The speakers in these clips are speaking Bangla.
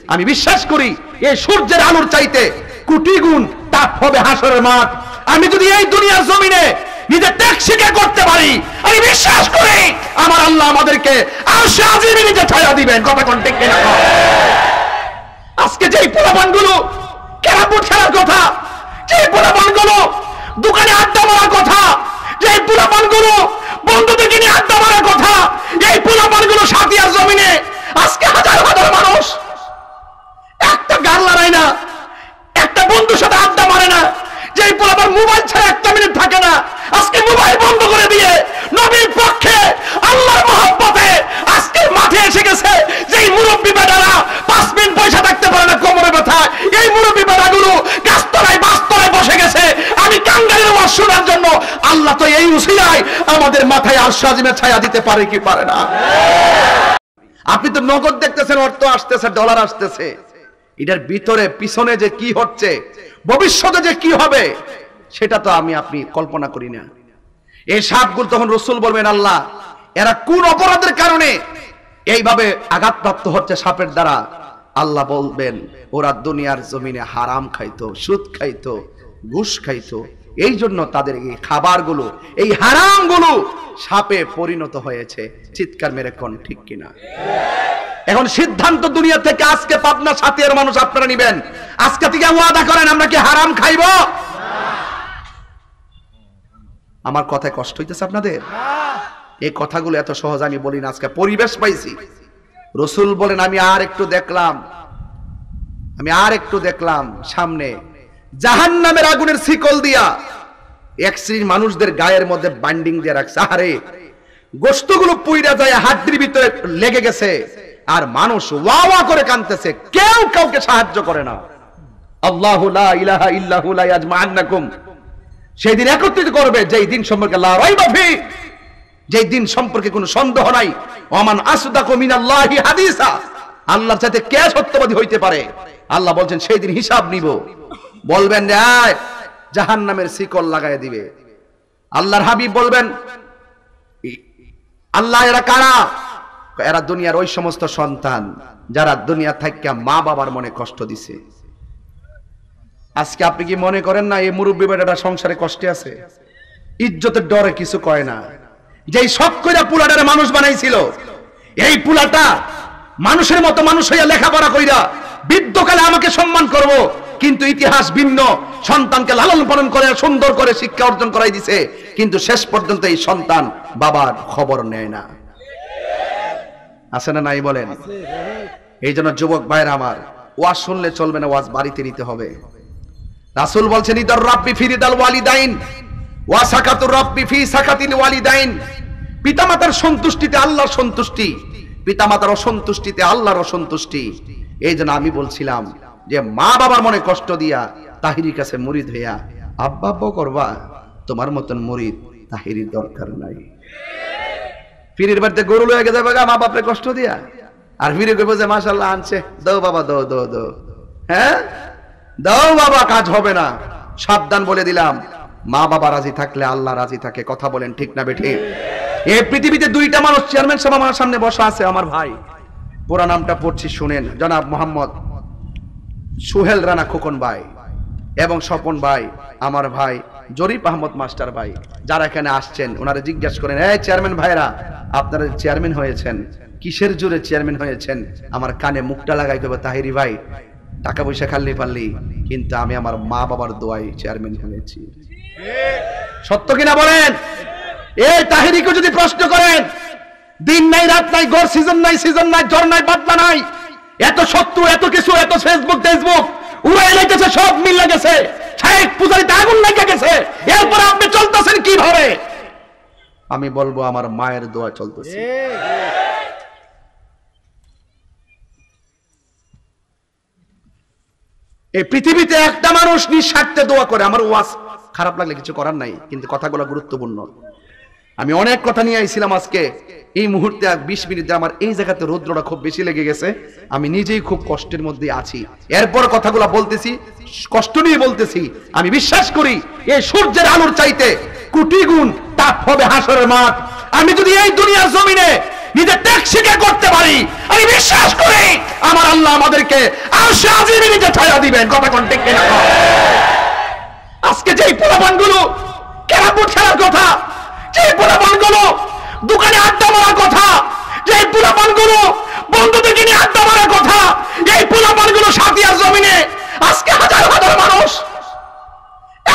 আমি বিশ্বাস করি এই সূর্যের আলোর চাইতে কোটি গুণ তাপ হবে হাসরের মাঠ। আমি যদি এই দুনিয়ার জমিনে নিজে ত্যাগ স্বীকার করতে পারি, আমি বিশ্বাস করি আমার আল্লাহ আমাদেরকে আরশে আজিমে নিজে ছায়া দিবেন। কথা কোন ঠিক কিনা? আজকে যেই পোলাপানগুলো ক্যারামবোর্ড খেলার কথা, যেই পোলাপানগুলো দোকানে আড্ডা মারার কথা, যেই পোলাপানগুলো বন্ধুদেরকে নিয়ে আড্ডা মারার কথা, এই পোলাপানগুলো সাথিয়ার জমিনে আজকে হাজার হাজার মানুষ একটা গান লড়ায় না, একটা বন্ধুর সাথে আড্ডা মারে না, যেই পোলাপান মোবাইল ছাড়া একটা মিনিট থাকে না, আজকে মোবাইল বন্ধ করে দিয়ে নবীর পক্ষে আল্লাহর মহব্বতে আজকে মাঠে এসে গেছে। যেই মুরব্বী বেটারা 5 মিনিট পয়সা থাকতে পারে না কোমরে ব্যথা, এই মুরব্বী বেটাগুলো গাছতলায় বাসতলায় বসে গেছে আমি কাঙ্গালের ওয়াজ শোনার জন্য। আল্লাহ তো এই উসিলায় আমাদের মাথায় আরশে আজিমের ছায়া দিতে পারে কি পারে না? আপনি তো নগদ দেখতেছেন, অর্থ আসতেছে, ডলার আসতেছে, এটার ভিতরে পিছনে যে কি হচ্ছে, ভবিষ্যতে যে কি হবে, সেটা তো আপনি কল্পনা করি না। এই সাপগুলো তখন রাসূল বলবেন, আল্লাহ এরা কোন অপরাধের কারণে এইভাবে আঘাতপ্রাপ্ত হচ্ছে সাপের দ্বারা? আল্লাহ বলবেন, ওরা দুনিয়ার জমিনে হারাম খাইতো, সুদ খাইতো, ঘুষ খাইতো, এই জন্য তাদের এই খাবারগুলো, এই হারামগুলো সাপে পরিণত হয়েছে। চিৎকার মেরে কোন ঠিক কিনা? এখন সিদ্ধান্ত দুনিয়া থেকে আজকে পাবনা সাথিয়ার মানুষ আপনারা নিবেন, আজকে থেকে ওয়াদা করেন আমরা কি হারাম খাইব? আমার কথায় কষ্ট হইতেছে আপনাদের? এই কথাগুলো এত সহজ আমি বলি না, আজকে পরিবেশ পাইছি। রাসূল বলেন, আমি আর একটু দেখলাম সামনে জাহান্নামের আগুনের শিকল দিয়া এক শ্রেণীর মানুষদের গায়ের মধ্যে বাইন্ডিং দিয়ে রাখছে। আরে গোশতগুলো পুইরা যায়, হাড্ডির ভিতরে লেগে গেছে, আর মানুষ ওয়া ওয়া করে কাঁদতেছে, কেউ কাউকে সাহায্য করে না। আল্লাহু লা ইলাহা ইল্লাহু লা ইয়াজমাআন্নাকুম, সেই দিন একত্রিত করবে, যেই দিন সম্পর্কে লা রাইবা ফি, যেই দিন সম্পর্কে কোনো সন্দেহ নাই। ওমান আসদাকু মিনাল্লাহি হাদিসা, আল্লাহর চাইতে কে সত্যবাদী হইতে পারে? আল্লাহ বলছেন সেই দিন হিসাব নিব। বলবেন যে জাহান্নামের শিকল লাগায় দিবে। আল্লাহর হাবিব বলবেন, আল্লাহ এরা কারা? এরা দুনিয়ার ওই সমস্ত সন্তান যারা দুনিয়া থেকে মা বাবার মনে কষ্ট দিছে। আজকে আপনি কি মনে করেন না এই মুরব্বী বেটাটা সংসারে কষ্টে আছে? ইজ্জতের ডরে কিছু কয় না। যেই শখ কইরা পুলাটারে মানুষ বানাইছিল, এই পুলাটা মানুষের মতো মানুষ হইয়া লেখাপড়া কইরা বৃদ্ধকালে আমাকে সম্মান করব, কিন্তু ইতিহাস ভিন্ন। সন্তানকে লালন পালন করে সুন্দর করে শিক্ষা অর্জন করাই দিছে, কিন্তু শেষ পর্যন্ত এই সন্তান বাবার খবর নেয় না। আছে না নাই বলেন? এই জন্য যুবক ভাইরা আমার, ওয়াজ শুনলে চলবে না, ওয়াজ বাড়িতে নিতে হবে। রাসূল বলছেন, ইদার রাব্বি ফিরিদাল ওয়ালিদাইন ওয়া সাকাতুর রাব্বি ফি সাকাতিল ওয়ালিদাইন, পিতামাতার সন্তুষ্টিতে আল্লাহর সন্তুষ্টি, পিতামাতার অসন্তুষ্টিতে আল্লাহর অসন্তুষ্টি। এই জন্য আমি বলছিলাম যে মা বাবার মনে কষ্ট দিয়া তাহিরির কাছে মুরিদ হইয়া আব্বা আব্বা করবা, তোমার মতন মুরিদ তাহিরির দরকার নাই। ফিরির বাড়িতে গরু লয়ে গেছে বাবা, মা বাপরে কষ্ট দিয়া, আর ফিরে কইবো যে মাশাআল্লাহ আনছে, দাও বাবা দাও দাও দাও, হ্যাঁ দাও বাবা, কাজ হবে না। সাবধান বলে দিলাম, মা বাবা রাজি থাকলে আল্লাহ রাজি থাকে। কথা বলেন ঠিক না বেঠিক? এই পৃথিবীতে দুইটা মানুষ চেয়ারম্যান সাহেব আমার সামনে বসা আছে, আমার ভাই, পুরা নামটা পড়ছি শুনেন, জনাব মোহাম্মদ সুহেল রানা খোকন ভাই এবং স্বপন ভাই, আমার ভাই জরিফ আহমদ মাস্টার ভাই, যারা এখানে আসছেন ওনারা জিজ্ঞেস করেন, এই চেয়ারম্যান ভাইরা আপনারা চেয়ারম্যান হয়েছেন, কিসের জোরে চেয়ারম্যান হয়েছেন? আমার কানে মুখটা লাগাই দেবো, তাহিরি ভাই টাকা পয়সা খাল্লি পারলি, কিন্তু আমি আমার মা বাবার দোয়ায় চেয়ারম্যান হয়েছি। সত্য কিনা বলেন? এই তাহিরিকে যদি প্রশ্ন করেন, দিন নাই রাত নাই, গড় সিজন নাই জ্বর নাই বাদলা নাই, এত শত্রু এত কিছু, এত ফেসবুক উড়াই লেগেছে, সব মিল গেছে, শায়েখ পূজারিতে আগুন লেগে গেছে, এরপর আপনি চলতেছেন কিভাবে? আমি বলবো আমার মায়ের দোয়া চলতেছে। এই পৃথিবীতে একটা মানুষ নিঃস্বার্থে দোয়া করে। আমার ওয়াজ খারাপ লাগলে কিছু করার নাই, কিন্তু কথাগুলো গুরুত্বপূর্ণ। আমি অনেক কথা নিয়ে আইছিলাম আজকে, এই মুহূর্তে 20 মিনিটে আমার এই জায়গাতে রৌদ্রটা খুব বেশি লেগে গেছে, আমি নিজেই খুব কষ্টের মধ্যে আছি। এরপর কথাগুলো বলতেছি, কষ্ট নিয়ে বলতেছি। আমি বিশ্বাস করি এই সূর্যের আলোর চাইতে কোটি গুণ তাপ হবে হাসরের মাঠ। আমি যদি এই দুনিয়ার জমিনে নিজে ত্যাগ স্বীকার করতে পারি, আমি বিশ্বাস করি আমার আল্লাহ আমাদেরকে আরশে আজিমে নিজে ছায়া দিবেন। কথা কোন ঠিক কিনা? আজকে যেই পোলাপানগুলো ক্যারাম বোর্ড খেলার কথা, যেই পোলাপানগুলো দোকানে আড্ডা মারার কথা, যেই পোলাপানগুলো বন্ধুদেরকে নিয়ে আড্ডা মারার কথা, এই পোলাপানগুলো সাথিয়ার জমিনে আজকে হাজার হাজার মানুষ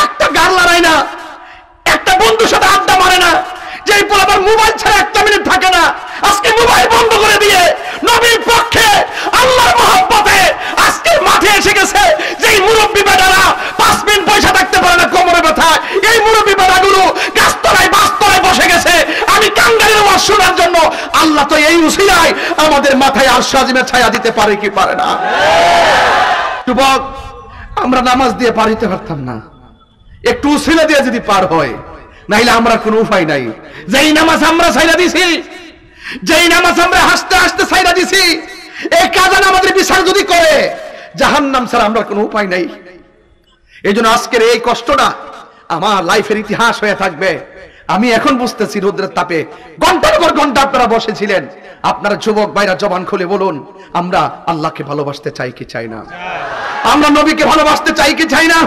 একটা গান লড়ায় না, একটা বন্ধুর সাথে আড্ডা মারে না, যে পোলাপান মোবাইল ছাড়া একটা মিনিট থাকে না, আজকে মোবাইল বন্ধ করে দিয়ে নবীর পক্ষে আল্লাহর মহব্বতে আজকে মাঠে এসে গেছে। যেই মুরব্বী বেটারা 5 মিনিট পয়সা থাকতে পারে না, কোমরে ব্যথা, এই মুরব্বী বেটাগুলো গাছতলায় বাসতলায় বসে গেছে আমি কাঙ্গালের ওয়াজ শোনার জন্য। আল্লাহ তো এই উসিলায় আমাদের মাথায় আরশে আজিমের ছায়া দিতে পারে কি পারে না? যুবক, আমরা নামাজ দিয়ে পার হইতে পারতাম না, একটু উসিলা দিয়ে যদি পার হয়, নাইলে আমরা কোনো উপায় নাই। যেই নামাজ আমরা ছাইরা দিছি, যেই নামাজ আমরা হাসতে হাসতে ছাইরা দিছি, এই কাজান আমাদের বিচার যদি করে, জাহান্নাম ছাড়া আমরা কোনো উপায় নাই। এই জন্য আজকের এই কষ্টটা আমার লাইফের ইতিহাস হয়ে থাকবে। আমি এখন বুঝতেছি রোদ্রের তাপে ঘন্টার পর ঘন্টা আপনারা বসেছিলেন। আপনারা যুবক ভাইরা জবান খুলে বলুন, আমরা আল্লাহকে ভালোবাসতে চাই কি চাই না? আমরা নবীকে ভালোবাসতে চাই কি চাই না?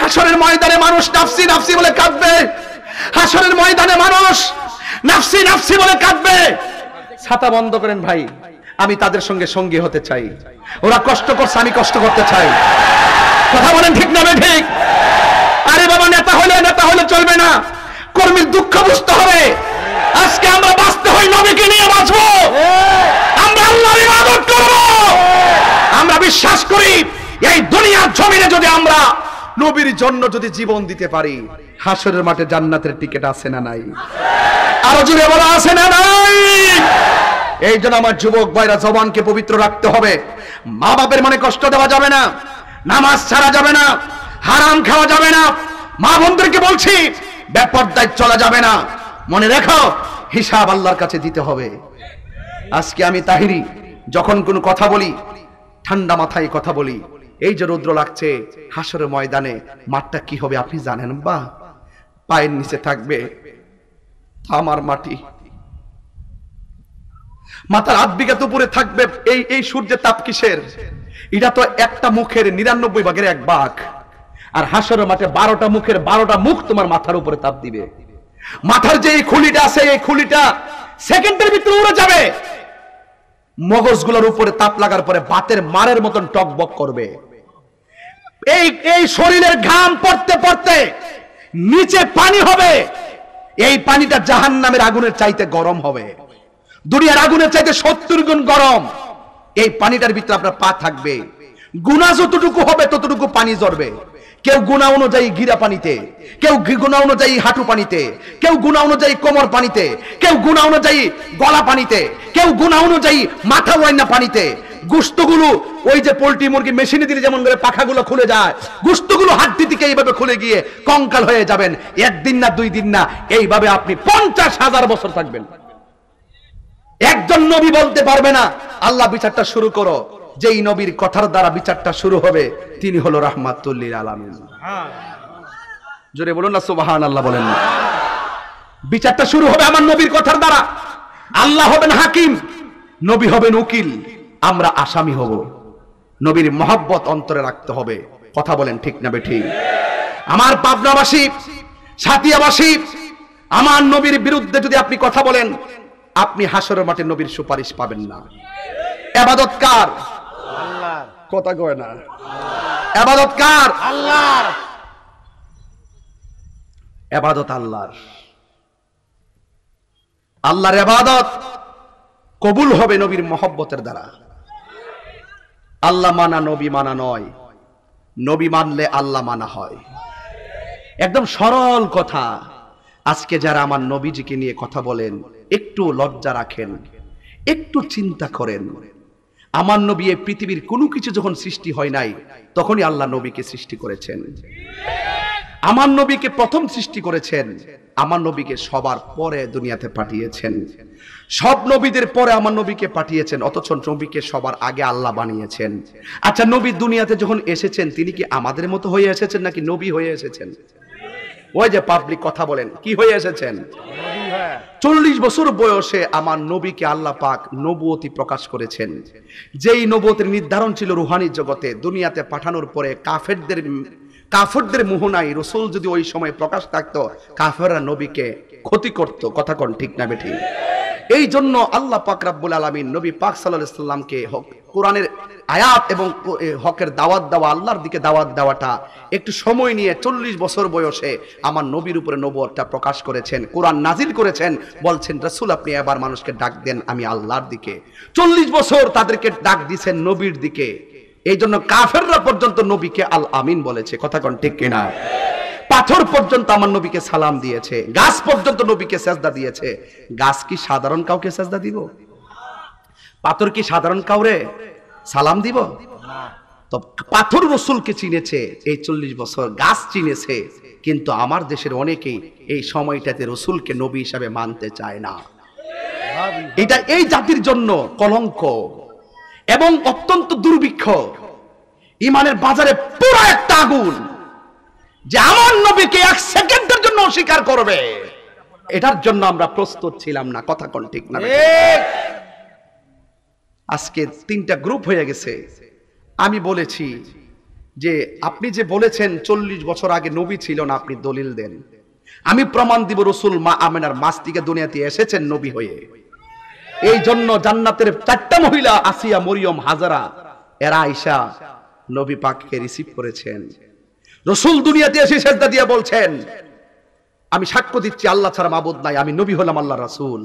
হাসরের ময়দানে মানুষ নাফসি নাফসি বলে কাঁদবে, হাসরের ময়দানে মানুষ নাফসি নাফসি বলে কাঁদবে। ছাতা বন্ধ করেন ভাই, আমি তাদের সঙ্গে সঙ্গী হতে চাই। ওরা কষ্ট করছে, আমি কষ্ট করতে চাই। কথা বলেন ঠিক না ঠিক? আরে বাবা, নেতা হলে চলবে না, কর্মীর দুঃখ বুঝতে হবে। আজকে আমরা বাঁচতে হয় নবীকে নিয়ে বাঁচবো, আমরা আল্লাহর ইবাদত করব। আমরা বিশ্বাস করি এই দুনিয়ার জমিনে যদি আমরা নবীর জন্য যদি জীবন দিতে পারি, হাসরের মাঠে জান্নাতের টিকিট আছে না নাই? আরো জোরে বলা আছে না নাই? এই জন্য আমার যুবক ভাইরা জবানকে পবিত্র রাখতে হবে। মা বাপের মনে কষ্ট দেওয়া যাবে না, নামাজ ছাড়া যাবে না, হারাম খাওয়া যাবে না। মা বোনদেরকে বলছি, বেপরদায় চলা যাবে না। মনে রেখো, হিসাব আল্লাহর কাছে দিতে হবে। আজকে আমি তাহিরি যখন কোনো কথা বলি, ঠান্ডা মাথায় কথা বলি। এই যে রৌদ্র লাগছে, হাসরের ময়দানে মাঠটা কি হবে আপনি জানেন? বা পায়ের নিচে থাকবে আমার মাটি, মাথার 8 বিঘা উপরে থাকবে এই সূর্যের তাপ কিসের? এটা তো একটা মুখের 99 ভাগের 1 ভাগ। আর হাসরের মাঠে 12টা মুখের 12টা মুখ তোমার মাথার উপরে তাপ দিবে। মাথার যে এই খুলিটা আছে, এই খুলিটা সেকেন্ডের ভিতরে উড়ে যাবে। মগজগুলোর উপরে তাপ লাগার পরে বাতের মারের মতন টকবক করবে। এই শরীরের ঘাম পড়তে পড়তে নিচে পানি হবে। এই পানিটা জাহান্নামের আগুনের চাইতে গরম হবে, দুনিয়ার আগুনের চাইতে 70 গুণ গরম। এই পানিটার ভিতরে আপনার পা থাকবে, গুনাহ যতটুকু হবে ততটুকু পানি ঝরবে। কেউ গুনাহ অনুযায়ী গিরা পানিতে, কেউ গুনাহ অনুযায়ী হাঁটু পানিতে, কেউ গুনাহ অনুযায়ী কোমর পানিতে, কেউ গুনাহ অনুযায়ী গলা পানিতে, কেউ গুনাহ অনুযায়ী মাথা ওয়াইনা পানিতে। গোশতগুলো ওই যে পোল্ট্রি মুরগি মেশিনে দিলে যেমন করে পাখাগুলো খুলে যায়, গোশতগুলো হাড্ডি থেকে এইভাবে খুলে গিয়ে কঙ্কাল হয়ে যাবেন। 1 দিন না 2 দিন না, এইভাবে আপনি 50,000 বছর থাকবেন। একজন নবী বলতে পারবে না আল্লাহ বিচারটা শুরু করো। যেই নবীর কথার দ্বারা বিচারটা শুরু হবে তিনি হলো রাহমাতুল লিল আলামিন। জোরে বলুন না সুবহানাল্লাহ, বলেন না। বিচারটা শুরু হবে আমার নবীর কথার দ্বারা। আল্লাহ হবেন হাকিম, নবী হবেন উকিল, আমরা আসামি হব। নবীর মহব্বত অন্তরে রাখতে হবে। কথা বলেন ঠিক না বেঠিক? আমার পাবনাবাসী, সাতিয়াবাসী, আমার নবীর বিরুদ্ধে যদি আপনি কথা বলেন, আপনি হাসরের মাঠে নবীর সুপারিশ পাবেন না। ইবাদত কার? আল্লাহর। কথা কয় না। ইবাদত কার? আল্লাহর। ইবাদত আল্লাহর। আল্লাহর ইবাদত কবুল হবে নবীর মহব্বতের দ্বারা। আল্লাহ মানা নবী মানা নয়, নবী মানলে আল্লাহ মানা হয়। একদম সরল কথা। আজকে যারা আমার নবীজিকে নিয়ে কথা বলেন, একটু লজ্জা রাখেন, একটু চিন্তা করেন। আমার নবী এই পৃথিবীর কোনো কিছু যখন সৃষ্টি হয় নাই, তখনই আল্লাহ নবীকে সৃষ্টি করেছেন। আমার নবীকে প্রথম সৃষ্টি করেছেন, আমার নবীকে সবার পরে দুনিয়াতে পাঠিয়েছেন। সব নবীদের পরে আমার নবীকে পাঠিয়েছেন, অথচ নবীকে সবার আগে আল্লাহ বানিয়েছেন। আচ্ছা, নবী দুনিয়াতে যখন এসেছেন, তিনি কি আমাদের মতো হয়ে এসেছেন নাকি নবী হয়ে এসেছেন? ওই যে পাবলিক কথা বলেন, কি হয়ে এসেছেন? 40 বছর বয়সে আমার নবীকে আল্লাহ পাক নবুয়তি প্রকাশ করেছেন। যেই নবুয়তির নির্ধারণ ছিল রুহানি জগতে, দুনিয়াতে পাঠানোর পরে কাফেরদের মোহনায় রাসূল যদি ওই সময় প্রকাশ থাকতো, কাফেররা নবীকে ক্ষতি করত। কথা কোন ঠিক না বেঠিক? এই জন্য আল্লাহ পাক রব্বুল আলামিন নবী পাক সাল্লাল্লাহু আলাইহি সাল্লামকে কোরআনের আয়াত এবং হকের দাওয়াত দেওয়া, আল্লাহর দিকে দাওয়াত দেওয়াটা একটু সময় নিয়ে 40 বছর বয়সে আমার নবীর উপরে নবুয়তটা প্রকাশ করেছেন, কোরআন নাজিল করেছেন। বলছেন রাসূল আপনি এবার মানুষকে ডাক দেন আমি আল্লাহর দিকে। 40 বছর তাদেরকে ডাক দিয়েছেন নবীর দিকে। এই জন্য কাফেররা পর্যন্ত নবীকে আল আমিন বলেছে। কথা কোন ঠিক কিনা? পাথর পর্যন্ত আমার নবীকে সালাম দিয়েছে, গাছ পর্যন্ত নবীকে সেজদা দিয়েছে। গাছ কি সাধারণ কাউকে সেজদা দিব? পাথর কি সাধারণ কাউরে সালাম দিব? তো পাথর রাসূলকে চিনেছে এই 40 বছর, গাছ চিনেছে, কিন্তু আমার দেশের অনেকেই এই সময়টাতে রাসূলকে নবী হিসাবে মানতে চায় না। এটা এই জাতির জন্য কলঙ্ক এবং অত্যন্ত দুর্ভিক্ষ। ইমানের বাজারে পুরো একটা আগুন যে আমার নবীকে 1 সেকেন্ডের জন্য অস্বীকার করবে, এটার জন্য আমরা প্রস্তুত ছিলাম না। কথা কোন ঠিক না? আজকে 3টা গ্রুপ হয়ে গেছে। আমি বলেছি যে আপনি যে বলেছেন 40 বছর আগে নবী ছিল না, আপনি দলিল দেন। আমি প্রমাণ দিব রাসূল মা আমেনার মাস থেকে দুনিয়াতে এসেছেন নবী হয়ে। এই জন্য জান্নাতের 4টা মহিলা আসিয়া, মরিয়ম, হাজারা, এরা আয়েশা নবী পাককে রিসিভ করেছেন। রাসূল দুনিয়াতে এসে সিজদা দিয়ে বলছেন আমি সাক্ষ্য দিচ্ছি আল্লাহ ছাড়া মাবুদ নাই, আমি নবী হলাম আল্লাহর রাসূল।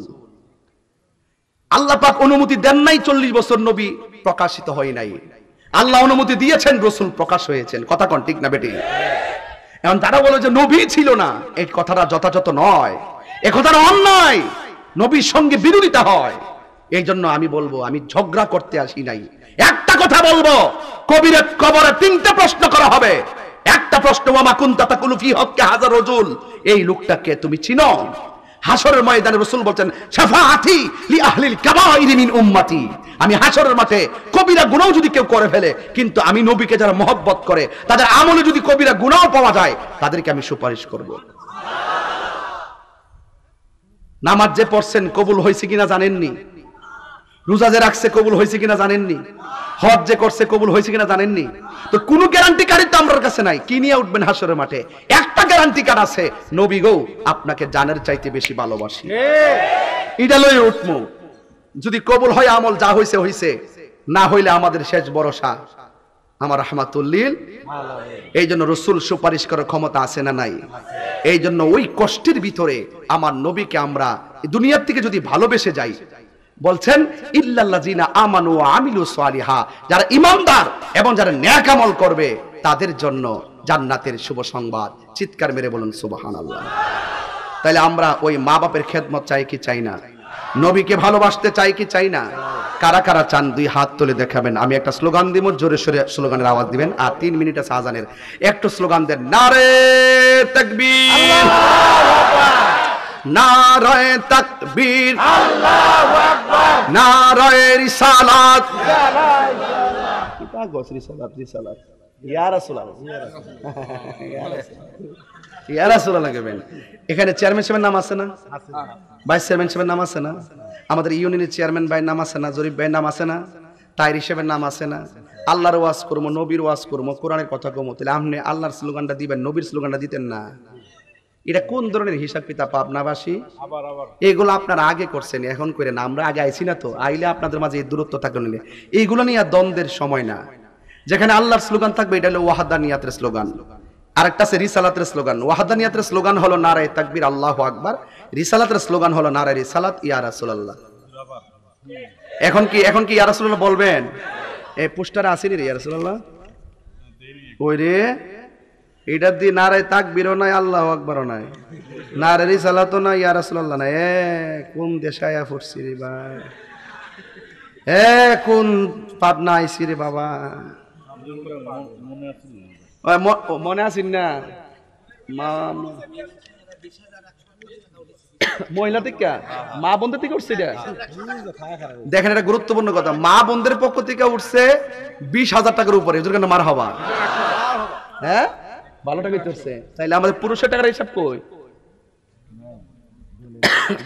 আল্লাহ পাক অনুমতি দেন নাই 40 বছর নবী প্রকাশিত হয় নাই। আল্লাহ অনুমতি দিয়েছেন, রাসূল প্রকাশ হয়েছেন। কথা কোন ঠিক না বেটি? এখন তারা বলে যে নবী ছিল না, এই কথাটা যথাযথ নয়, এই কথাটা অন্যায়, নবীর সঙ্গে বিরোধিতা হয়। এই জন্য আমি বলবো আমি ঝগড়া করতে আসি নাই। একটা কথা বলবো, কবিরের কবরে 3টা প্রশ্ন করা হবে। একটা প্রশ্ন ওয়া মা কুনতা তাকুলু ফি হক্কি হাযার রাজুল, এই লোকটাকে তুমি চিনো? হাসরের ময়দানে রাসূল বলেন শাফাআতি লি আহলিল কাবাইরি মিন উম্মতি, আমি হাসরের মাঠে কবিরা গুনাহ যদি কেউ করে ফেলে, কিন্তু আমি নবীকে যারা মহব্বত করে তাদের আমলে যদি কবিরা গুনাহ পাওয়া যায়, তাদেরকে আমি সুপারিশ করব। নামাজ যে পড়ছেন কবুল হয়েছে কিনা জানেননি? রোজা যে রাখছে কবুল হয়েছে কিনা জানেননি? হজ যে করছে কবুল হয়েছে কিনা জানেননি? তো কোন গ্যারান্টি কার্ড তো আমার কাছে নাই। কি নিয়ে উঠবেন হাসরের মাঠে? একটা গ্যারান্টি কার্ড আছে, নবী গো আপনাকে জানের চাইতে বেশি ভালোবাসি, এটা লয়ে উঠবো। যদি কবুল হয় আমল, যা হইছে হইছে, না হইলে আমাদের শেষ ভরসা আমার রাহমাতুল লিল। এই জন্য রাসূল সুপারিশ করার ক্ষমতা আছে না নাই? এই জন্য ওই কষ্টের ভিতরে আমার নবীকে আমরা দুনিয়ার থেকে যদি ভালোবেসে যাই, বলছেন ইল্লাল্লাযিনা আমানু ওয়া আমিলুস সালিহা, যারা ঈমানদার এবং যারা নেক আমল করবে তাদের জন্য জান্নাতের শুভ সংবাদ। চিৎকার মেরে বলুন সুবহানাল্লাহ। তাহলে আমরা ওই মা বাপের খেদমত চাই কি চাই না? নবীকে ভালোবাসতে চাই কি চাই না? কারা কারা চান 2 হাত তুলে দেখাবেন। আমি একটা স্লোগান দিব, জোরে সোরে স্লোগানের আওয়াজ দিবেন, আর 3 মিনিট আছে আজানের। একটু স্লোগান দেন, নারে তাকবীর, আল্লাহু আকবার, নারায়ে তাকবীর, আল্লাহু আকবার, নারায়ে রিসালাত, কি পাগল রিসালাত, রিসালাত ইয়া রাসূলুল্লাহ, ইয়া রাসূলুল্লাহ গেবেন। এখানে চেয়ারম্যান সাহেবের নাম আছে না? ভাইস চেয়ারম্যান সাহেবের নাম আছে না? আমাদের ইউনিয়নের চেয়ারম্যান ভাইয়ের নাম আছে না? জরিফ ভাইয়ের নাম আছে না? তাইর সাহেবের নাম আছে না? আল্লাহর ওয়াজ করবো, নবীর ওয়াজ করবো, কোরআনের কথা কমো, তাহলে আপনি আল্লাহর স্লোগানটা দিবেন, নবীর স্লোগানটা দিতেন না? এটা কোন ধরনের হিসাব কিতাব পাবনাবাসী? এগুলো আপনারা আগে করছেন, এখন করে না। আমরা আগে আইছি না তো, আইলে আপনাদের মাঝে এই দূরত্ব থাকলে এইগুলো নিয়ে আর দ্বন্দ্বের সময় না। যেখানে আল্লাহর স্লোগান থাকবে এটা হলো ওয়াহদানিয়াতের স্লোগান, আরেকটা আছে রিসালাতের স্লোগান। ওয়াহদানিয়াতের স্লোগান হলো নারায়ে তাকবীর, আল্লাহু আকবার। রিসালাতের স্লোগান হলো নারায়ে রিসালাত, ইয়া রাসূলুল্লাহ। এখন কি ইয়া রাসূলুল্লাহ বলবেন? এই পোস্টারে আছে রে ইয়া রাসূলুল্লাহ, ওই রে এটা দিয়ে নারায়ে তাকবীরও নাই, আল্লাহু আকবারও নাই, নারায়ে রিসালাতও নাই, ইয়া রাসূলুল্লাহ নাই। কোন দেশায়া ফুরছি রে ভাই, কোন পাবনা আইছি রে বাবা, মনে আছেন না? মহিলা থেকে মা বোনদের থেকে উঠছে এটা। দেখেন এটা গুরুত্বপূর্ণ কথা, মা বোনদের পক্ষ থেকে উঠছে 20,000 টাকার উপরে। মার হবা, হ্যাঁ ভালো টাকা উঠছে। তাইলে আমাদের পুরুষের টাকার হিসাব কই?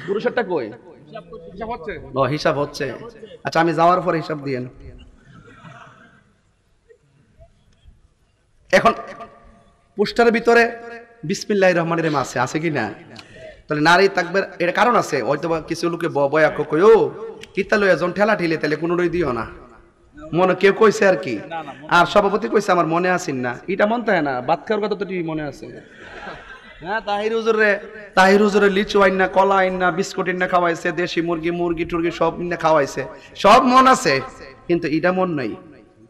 পুরুষেরটা কই? ও হিসাব হচ্ছে। আচ্ছা আমি যাওয়ার পরে হিসাব দিয়েন। এখন পোস্টারের ভিতরে বিসমিল্লাহির রহমানির রহিম আছে কি না? তাহলে নারী তাকবীর এর কারণ আছে, হয়তো কিছু লোকে বয়া কইও কিতা লই এজন ঠেলা ঠেলে তাহলে কোনোই দিও না, মনে কেউ কইছে আর কি, আর সভাপতি কইছে আমার মনে আসেন না, এটা মন তাই না, বাদ খাওয়ার কথা তো মনে আছে। হ্যাঁ তাহির হুজুরে লিচু আইন না, কলা আইন না, বিস্কুট আইন না খাওয়াইছে, দেশি মুরগি টুরগি সব না খাওয়াইছে, সব মন আছে, কিন্তু এটা মন নাই।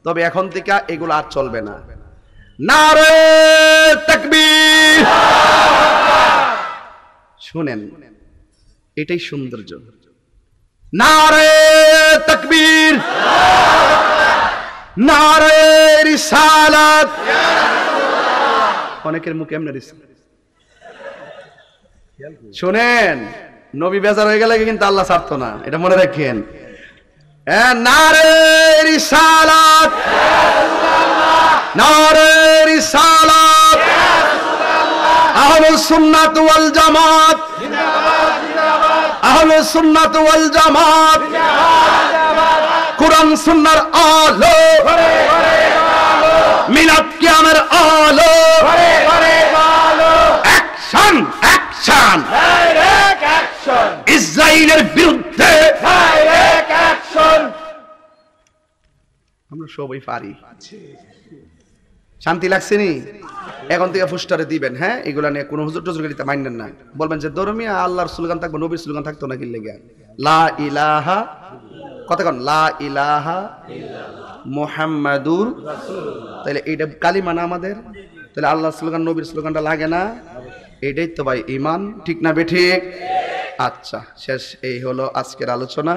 তবে এখন থেকে এগুলো আর চলবে না। নারে তাকবীর! শুনেন, এটাই সৌন্দর্য। নারে তাকবীর! নারে রিসালাত! অনেকের মুখে এমনি রিসালাত। শুনেন, নবী বেজার হয়ে গেলে কিন্তু আল্লাহ ছাড়তো না, এটা মনে রাখেন। নারে রিসালাত! নারে রিসালাত! আহলুস সুন্নাত ওয়াল জামাত! আহলুস সুন্নাত ওয়াল জামাত! কুরআন সুন্নাহর আলো, মিলাদ কিয়ামের আলো, অ্যাকশন অ্যাকশন, ডাইরেক্ট অ্যাকশন, ইসরায়েলের বিরুদ্ধে ডাইরেক্ট অ্যাকশন। আমরা সবাই পারি। শান্তি লাগছে নি? এখন থেকে ফুস্টারে দিবেন, হ্যাঁ, এগুলা নিয়ে কোনো হুজুর টুজুর গাড়িতে মাইনেন না। বলবেন যে ধর্মীয় আল্লাহর স্লোগান থাকবে, নবীর স্লোগান থাকতো না, কি লেগে লা ইলাহা, কতক্ষণ লা ইলাহা মুহাম্মাদুর রাসূলুল্লাহ, তাহলে এইটা কালিমা না আমাদের? তাহলে আল্লাহর স্লোগান নবীর স্লোগানটা লাগে না? এইটাই তো ভাই ঈমান, ঠিক না বেঠিক? আচ্ছা, শেষ। এই হলো আজকের আলোচনা।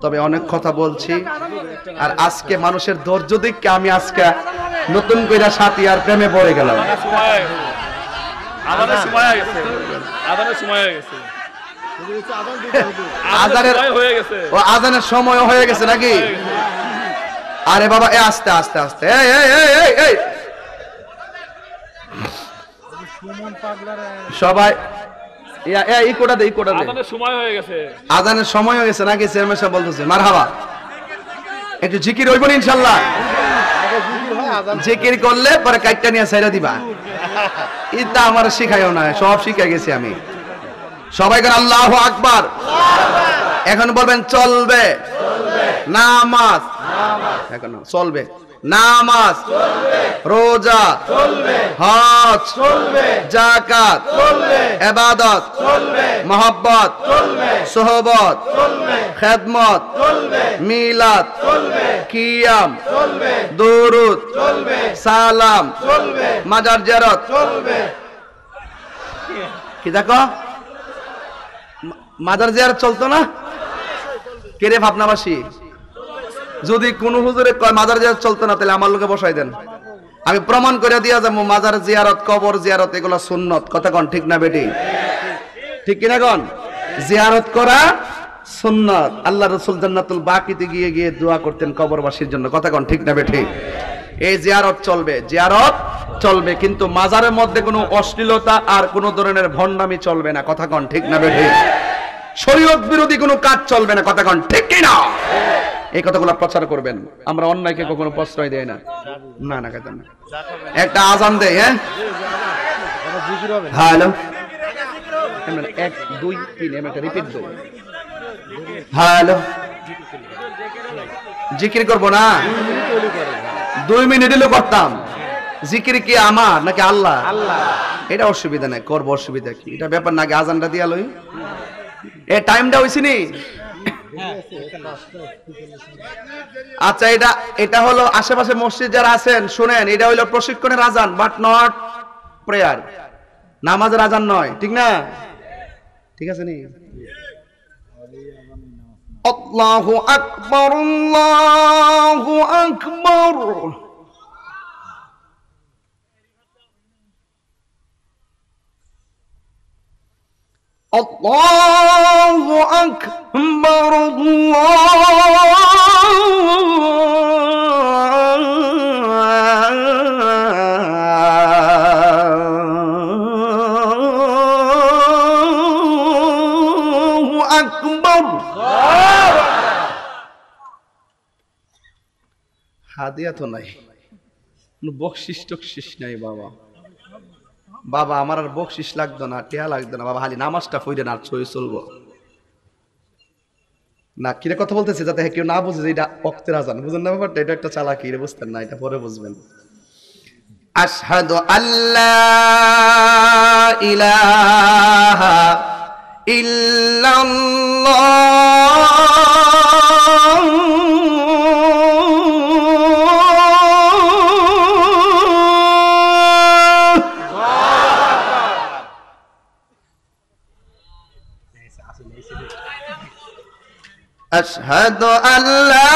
তবে অনেক কথা বলছি, আর আজকে মানুষের ধৈর্য দেখে আমি আজকে নতুন কইরা সাথী আর প্রেমে পড়ে গেলাম। আজানের সময় হয়ে গেছে নাকি? আরে বাবা, আস্তে আস্তে আস্তে, সবাই আজানের সময় হয়ে গেছে নাকি? চেয়ারম্যান সাহেব বলতেছে মারহাবা, একটু জিকির হইব না ইনশাআল্লাহ? জিকির করলে পরে কাইটটা নিয়ে ছাইরা দিবা, এটা আমার শিখাইও না, সব শিখাই গেছি আমি। সবাই করে আল্লাহু আকবার। এখন বলবেন চলবে নামাজ, এখন চলবে নামাজ, রোজা চলবে, হজ চলবে, যাকাত চলবে, ইবাদত চলবে, মহব্বত চলবে, সোহবত চলবে, খেদমত চলবে, মিলাদ চলবে, কিয়াম চলবে, দুরুদ চলবে, সালাম চলবে, মাজার জিয়ারত চলবে। কি দেখো, মাজার জিয়ারত চলতো না? কে রে ভাবনাবাসী? যদি কোন হুজুরে কয় মাজার জিয়ারত চলতো না, তাহলে আমার লোকে বসাই দেন, আমি প্রমাণ করে দিয়া যাবো মাজার জিয়ারত, কবর জিয়ারত এগুলো সুন্নত। কথা কোন ঠিক না বেটি? ঠিক কিনা কোন? জিয়ারত করা সুন্নত। আল্লাহ রাসূল জান্নাতুল বাকিতে গিয়ে গিয়ে দোয়া করতেন কবরবাসীর জন্য। কথা কোন ঠিক না বেটি? এই জিয়ারত চলবে, জিয়ারত চলবে, কিন্তু মাজারের মধ্যে কোনো অশ্লীলতা আর কোনো ধরনের ভণ্ডামি চলবে না। কথা কোন ঠিক না বেটি? শরীয়ত বিরোধী কোনো কাজ চলবে না। কথা কোন ঠিক কিনা? এই কথাগুলো প্রচার করবেন। আমরা অন্যায়কে কখনো প্রশ্রয় দেই না। না না, কথা না। একটা আজান দেই, হ্যাঁ, হ্যালো, 1 2 3 আমি একটা রিপিট দেব। হ্যালো, জিকির করব না? 2 মিনিট দিলে করতাম। জিকির কি আমার নাকি আল্লাহ? আল্লাহ। এটা অসুবিধা নাই, করব, অসুবিধা কি? এটা ব্যাপার না। আগে আজানটা দিয়া লই। এই টাইমটা হইছে নি? আচ্ছা, এটা হলো আশেপাশে মসজিদ যারা আছেন শুনেন, এটা হলো প্রশিক্ষণের আজান, বাট নট প্রেয়ার, নামাজের আজান নয়, ঠিক না? ঠিক আছে নি? আল্লাহু আকবার, আল্লাহু আকবার। আল্লাহু আকবার, হাদিয়া তো নাই, বকশিস টকশিস নাই বাবা। বাবা আমার আর বকশিস লাগতো না, টিয়া লাগতো না বাবা, খালি নামাজটা পড়ে না ছয় চলবো না। কিরে কথা বলতেছে যাতে কেউ না বুঝে যে এটা ওয়াক্তের আজান, বুঝেন না ব্যাপারটা? এটা একটা চালাকি, এটা বুঝতেন না, এটা পরে বুঝবেন। আশহাদু আল্লা ইলাহা ইল্লাল্লাহ আশহাদু আল্লা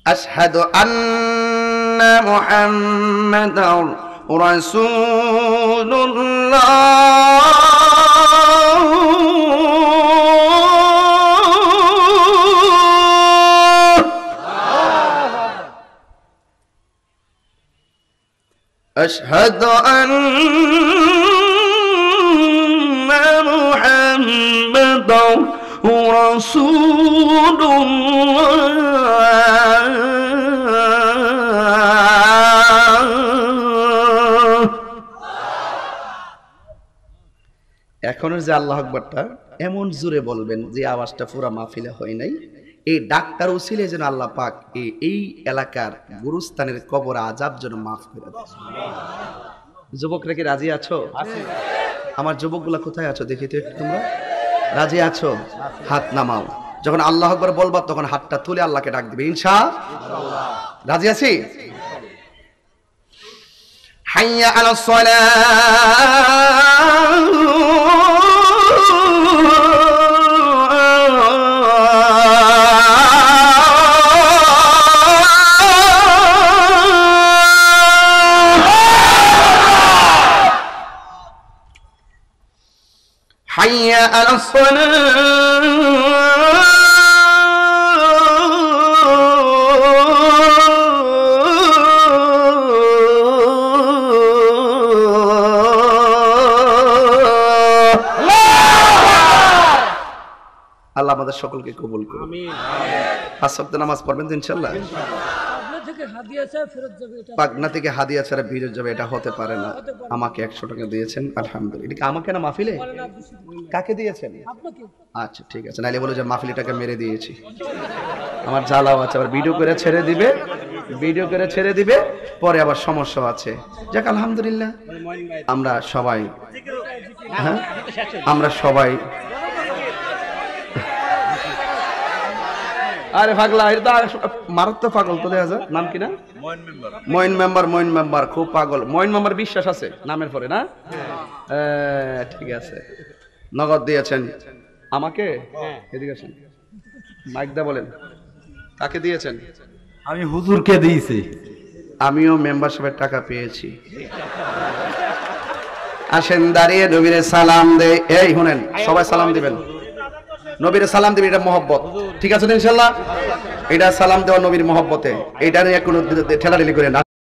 أشهد أن محمدا رسول الله أشهد أن محمدا رسول এখনের যে আল্লাহু আকবারটা এমন জোরে বলবেন যে আওয়াজটা পুরা মাহফিলে হয় নাই। এই ডাক্তার উসিলে যেন আল্লাহ পাক এই এলাকার গুরুস্থানের কবর আযাব যেন মাফ করে দেয়। যুবকরা কি রাজি আছো? আমার যুবকগুলা কোথায় আছো দেখি তো একটু, তোমরা রাজি আছো? হাত নামাও। যখন আল্লাহু আকবার বলবা তখন হাতটা তুলে আল্লাহকে ডাক দিবে ইনশাআল্লাহ। রাজি আছি? হাইয়া আলাস সালাহ, হাইয়া আলাস আল্লাহ আমাদের সকলকে কবুল করুন। আমিন। 5 ওয়াক্ত নামাজ পড়বেন তো ইনশাআল্লাহ? পাগনা থেকে হাদিয়া ছাড়া ফেরত যাবে এটা হতে পারে না। আমাকে 100 টাকা দিয়েছেন, আলহামদুলিল্লাহ। এটা কি আমাকে না মাহফিলে? কাকে দিয়েছেন? আচ্ছা ঠিক আছে, নাইলে বলে যে মাহফিলটাকে মেরে দিয়েছি। আমার জ্বালাও আছে, আবার ভিডিও করে ছেড়ে দিবে, পরে আবার সমস্যা আছে। যাক আলহামদুলিল্লাহ, আমরা সবাই আরে পাগলা, এটা মারাত্মক পাগল তো দেখা যায়। নাম কি না? মইন মেম্বার খুব পাগল। মইন মেম্বার বিশ্বাস আছে নামের পরে না? ঠিক আছে। নগদ দিয়েছেন আমাকে? এদিকে আসেন, মাইক দা বলেন কাকে দিয়েছেন? আমি হুজুরকে দিয়েছি। আমিও মেম্বারশিপের টাকা পেয়েছি। আসেন দাঁড়িয়ে নবীরে সালাম দেই। এই শুনেন, সবাই সালাম দিবেন, নবীরে সালাম দিবেন, এটা মহব্বত। ঠিক আছে ইনশাআল্লাহ? এটা সালাম দেওয়া নবীর মহব্বতে, এটা নিয়ে কোনো ঠেলাঠেলি করে না।